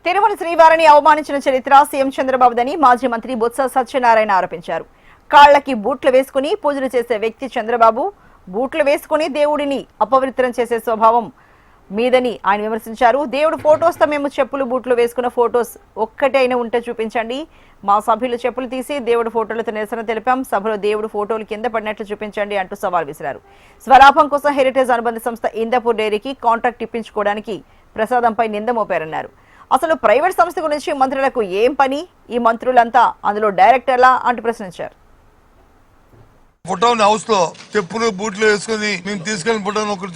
తిరుమల శ్రీవారిని అవమానించిన చరిత్ర సీఎం చంద్రబాబుదని మాజీ మంత్రి బొత్స సత్యనారాయణ ఆరోపించారు. కాళ్లకి బూట్లు వేసుకుని పూజలు చేసే వ్యక్తి చంద్రబాబు బూట్లు వేసుకుని దేవుడిని అపవిత్రం చేసే స్వభావం మీదని ఆయన విమర్శించారు. దేవుడు ఫోటోస్తో మేము చెప్పులు బూట్లు వేసుకున్న ఫోటోస్ ఒక్కటైనా ఉంటే చూపించండి. మా సభ్యులు చెప్పులు తీసి దేవుడు ఫోటోలతో నిరసన తెలిపాం. సభలో దేవుడు ఫోటోలు కింద పడినట్లు చూపించండి అంటూ సవాల్ విసిరారు. స్వలాభం కోసం హెరిటేజ్ అనుబంధ సంస్థ ఇందాపూర్ డైరీకి కాంట్రాక్ట్ ఇప్పించుకోవడానికి ప్రసాదంపై నింద మోపారన్నారు. అసలు ప్రైవేట్ సంస్థ గురించి మంత్రులకు ఏం పని? ఈ మంత్రులంతా అందులో డైరెక్టర్లా అంటూ ప్రశ్నించారు. ఫోటోని హౌస్ లో చెప్పులు బూట్లు వేసుకుని మేము తీసుకెళ్లిన ఫోటోని ఒకటి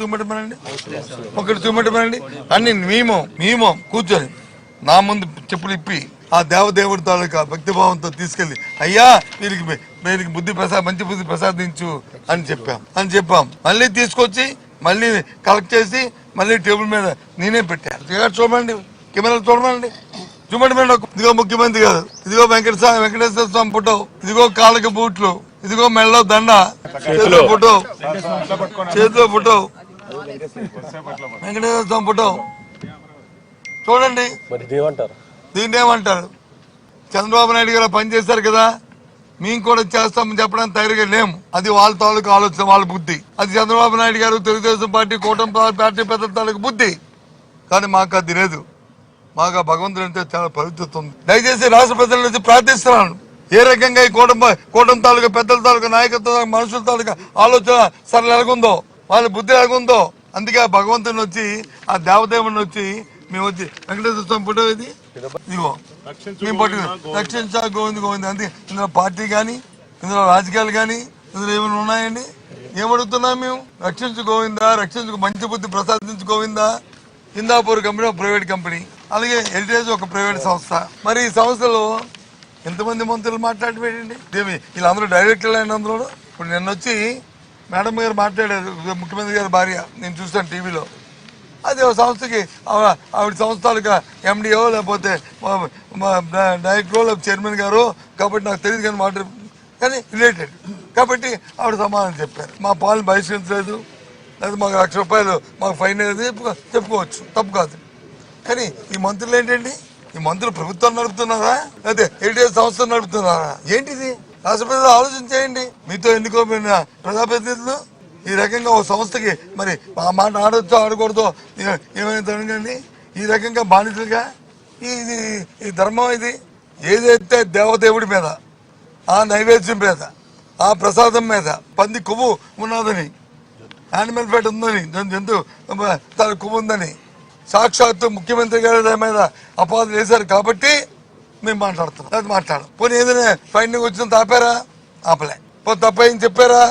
చూపెట్టమనండి అన్ని మేము కూర్చొని నా ముందు చెప్పులు ఇప్పి ఆ దేవదేవుడి తాలూకా భక్తిభావంతో తీసుకెళ్లి అయ్యా వీరికి మంచి బుద్ధి ప్రసాదించు అని చెప్పాం. మళ్ళీ తీసుకొచ్చి మళ్ళీ కలెక్ట్ చేసి మళ్ళీ టేబుల్ మీద నేనే పెట్టాను. చూడండి, కెమెరాలు చూడమండి, చూపెట్టమండి. ఇదిగో ముఖ్యమంత్రి గారు, ఇదిగో వెంకటేశ్వర స్వామి ఫోటో, ఇదిగో కాళ్ళకి బూట్లు, ఇదిగో మెడలో దండ, చేతిలో ఫోటో వెంకటేశ్వర స్వామి ఫోటో చూడండి. దీన్ని ఏమంటారు? చంద్రబాబు నాయుడు గారు పనిచేశారు కదా, మేము కూడా చేస్తామని చెప్పడానికి తయారుగా లేము. అది వాళ్ళ తాలూకు ఆలోచన, వాళ్ళ బుద్ధి. అది చంద్రబాబు నాయుడు గారు, తెలుగుదేశం పార్టీ, కూటమి పార్టీ పెద్దల తాలూకు బుద్ధి. కానీ మాకు అది లేదు. మాకు భగవంతుడు అంటే చాలా పవిత్రత ఉంది. దయచేసి రాష్ట్ర ప్రజల నుంచి ప్రార్థిస్తున్నాను, ఏ రకంగా ఈ కూటమి తాలూకా పెద్దల తాలూకా నాయకత్వ మనుషుల తాలూకా ఆలోచన సరళ ఎలాగుందో, వాళ్ళ బుద్ధి ఎలాగుందో, అందుకే ఆ భగవంతుని వచ్చి, ఆ దేవదేవుని వచ్చి మేము వచ్చి వెంకటేశ్వర స్వామి ఫోటో ఇదిగో మేము పట్టుకుని రక్షించా గోవింది. అందుకే ఇందులో పార్టీ కానీ, ఇందులో రాజకీయాలు కానీ, ఇందులో ఏమైనా ఉన్నాయండి? ఏమడుగుతున్నాం మేము? రక్షించు గోవిందా, రక్షించు మంచి బుద్ధి ప్రసాదించు గోవిందా. ఇందాపూర్ కంపెనీ ఒక ప్రైవేట్ కంపెనీ, అలాగే హెరిటేజ్ ఒక ప్రైవేట్ సంస్థ. మరి ఈ సంస్థలో ఎంతమంది మంత్రులు మాట్లాడిపోయండి? వీళ్ళందరూ డైరెక్టర్లు అయిన అందులో. ఇప్పుడు నిన్న వచ్చి మేడం గారు మాట్లాడారు, ముఖ్యమంత్రి గారి భార్య, నేను చూస్తాను టీవీలో. అది ఒక సంస్థకి ఆవిడ సంస్థలుగా ఎండిఓ లేకపోతే డైరెక్టరో లేకపోతే చైర్మన్ గారు, కాబట్టి నాకు తెలియదు కానీ కానీ రిలేటెడ్ కాబట్టి ఆవిడ సమాధానం చెప్పారు. మా పాలన బహిష్కరించలేదు, లేదా మాకు ₹1,00,000 మాకు ఫైన్ అనేది చెప్పుకోవచ్చు, తప్పు కాదు. కానీ ఈ మంత్రులు ఏంటండి? ఈ మంత్రులు ప్రభుత్వం నడుపుతున్నారా, లేకపోతే హెరిటేజ్ సంస్థ నడుపుతున్నారా? ఏంటిది? రాష్ట్ర ప్రజలు ఆలోచించేయండి. మీతో ఎన్నుకోబడిన ప్రజాప్రతినిధులు ఈ రకంగా ఒక సంస్థకి మరి ఆ మాట ఆడొచ్చో ఆడకూడదో ఏమైనా జరగండి. ఈ రకంగా బానిసలుగా ఈ ధర్మం ఇది. ఏదైతే దేవదేవుడి మీద, ఆ నైవేద్యం మీద, ఆ ప్రసాదం మీద పంది కొవ్వు ఉన్నదని, యానిమల్ ఫ్యాట్ ఉందని, జంతు తన కొవ్వు ఉందని సాక్షాత్తు ముఖ్యమంత్రి గారి మీద అపాధులు వేశారు కాబట్టి మేము మాట్లాడుతున్నాం. అది మాట్లాడడం. పోనీ ఏదైనా ఫైండింగ్ వచ్చిన ఆపారా? ఆపలే. తప్పని చెప్పారా?